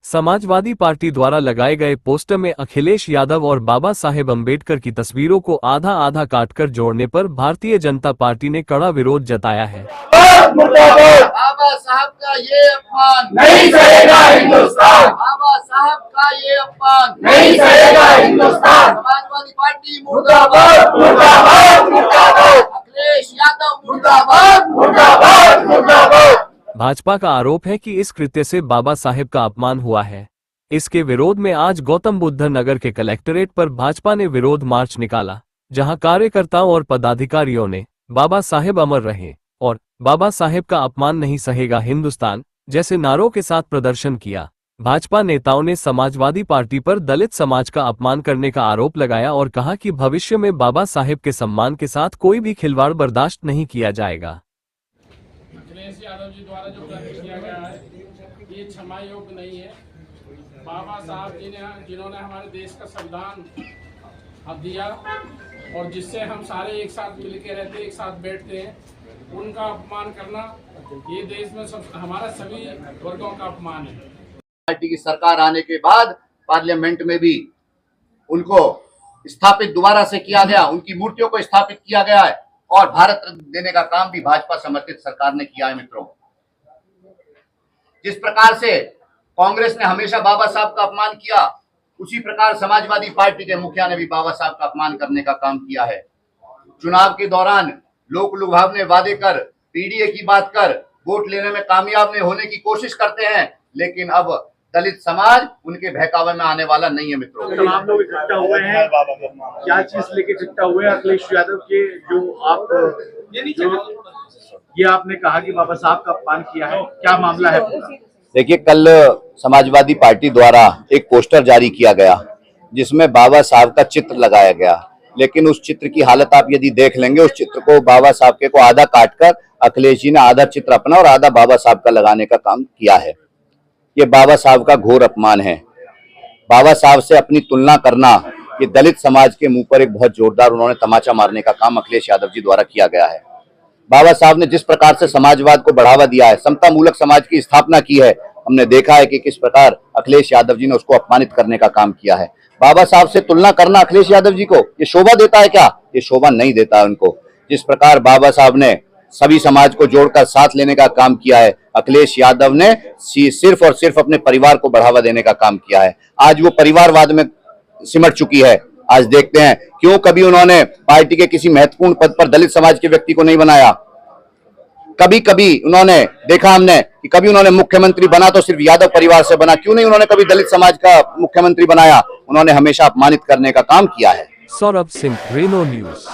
Samajwadi party द्वारा लगाए गए पोस्टर में अखिलेश यादव और बाबा साहेब अम्बेडकर की तस्वीरों को आधा आधा काटकर जोड़ने पर भारतीय जनता पार्टी ने कड़ा विरोध जताया है। बाबा साहब का ये अपमान नहीं सहेगा हिंदुस्तान। बाबा साहब का ये अपमान नहीं सहेगा हिंदुस्तान। समाजवादी पार्टी मुर्दाबाद मुर्दाबाद मुर्दाबाद। अखिलेश यादव मुर्दाबाद मुर्दाबाद मुर्दाबाद। भाजपा का आरोप है कि इस कृत्य से बाबा साहेब का अपमान हुआ है। इसके विरोध में आज गौतम बुद्ध नगर के कलेक्ट्रेट पर भाजपा ने विरोध मार्च निकाला, जहां कार्यकर्ताओं और पदाधिकारियों ने बाबा साहेब अमर रहे और बाबा साहेब का अपमान नहीं सहेगा हिंदुस्तान जैसे नारों के साथ प्रदर्शन किया। भाजपा नेताओं ने समाजवादी पार्टी पर दलित समाज का अपमान करने का आरोप लगाया और कहा कि भविष्य में बाबा साहेब के सम्मान के साथ कोई भी खिलवाड़ बर्दाश्त नहीं किया जाएगा। अखिलेश यादव जी द्वारा जो कृत्य किया गया है ये क्षमा योग्य नहीं है। बाबा साहब जी ने जिन्होंने हमारे देश का संविधान दिया और जिससे हम सारे एक साथ मिलके रहते एक साथ बैठते हैं, उनका अपमान करना ये देश में हमारा सभी वर्गों का अपमान है। पार्टी की सरकार आने के बाद पार्लियामेंट में भी उनको स्थापित दोबारा से किया गया, उनकी मूर्तियों को स्थापित किया गया है और भारत रत्न देने का काम भी भाजपा समर्थित सरकार ने किया है। मित्रों, जिस प्रकार से कांग्रेस ने हमेशा बाबा साहब का अपमान किया, उसी प्रकार समाजवादी पार्टी के मुखिया ने भी बाबा साहब का अपमान करने का काम किया है। चुनाव के दौरान लोक लुभावने वादे कर, पीडीए की बात कर वोट लेने में कामयाब नहीं होने की कोशिश करते हैं, लेकिन अब दलित समाज उनके बहकावे में आने वाला नहीं है। मित्रों, तमाम लोग इकट्ठा हुए हैं, क्या चीज लेके इकट्ठा हुए हैं? अखिलेश यादव के ये आपने कहा कि बाबा साहब का अपमान किया है, क्या मामला है? देखिए, कल समाजवादी पार्टी द्वारा एक पोस्टर जारी किया गया जिसमें बाबा साहब का चित्र लगाया गया, लेकिन उस चित्र की हालत आप यदि देख लेंगे, उस चित्र को बाबा साहब के को आधा काटकर अखिलेश जी ने आधा चित्र अपना और आधा बाबा साहब का लगाने का काम किया है। ये बाबा साहब का घोर अपमान है। बाबा साहब से अपनी तुलना करना, ये दलित समाज के मुंह पर एक बहुत जोरदार उन्होंने तमाचा मारने का काम अखिलेश यादव जी द्वारा किया गया है। बाबा साहब ने जिस प्रकार से समाजवाद को बढ़ावा दिया है, समता मूलक समाज की स्थापना की है, हमने देखा है कि किस प्रकार अखिलेश यादव जी ने उसको अपमानित करने का काम किया है। बाबा साहब से तुलना करना अखिलेश यादव जी को ये शोभा देता है क्या? ये शोभा नहीं देता है उनको। जिस प्रकार बाबा साहब ने सभी समाज को जोड़कर साथ लेने का काम किया है, अखिलेश यादव ने सिर्फ और सिर्फ अपने परिवार को बढ़ावा देने का काम किया है। आज वो परिवारवाद में सिमट चुकी है। आज देखते हैं क्यों कभी उन्होंने पार्टी के किसी महत्वपूर्ण पद पर दलित समाज के व्यक्ति को नहीं बनाया। कभी कभी उन्होंने देखा हमने कि कभी उन्होंने मुख्यमंत्री बना तो सिर्फ यादव परिवार से बना, क्यों नहीं उन्होंने कभी दलित समाज का मुख्यमंत्री बनाया? उन्होंने हमेशा अपमानित करने का काम किया है। Saurabh Singh, Reno news.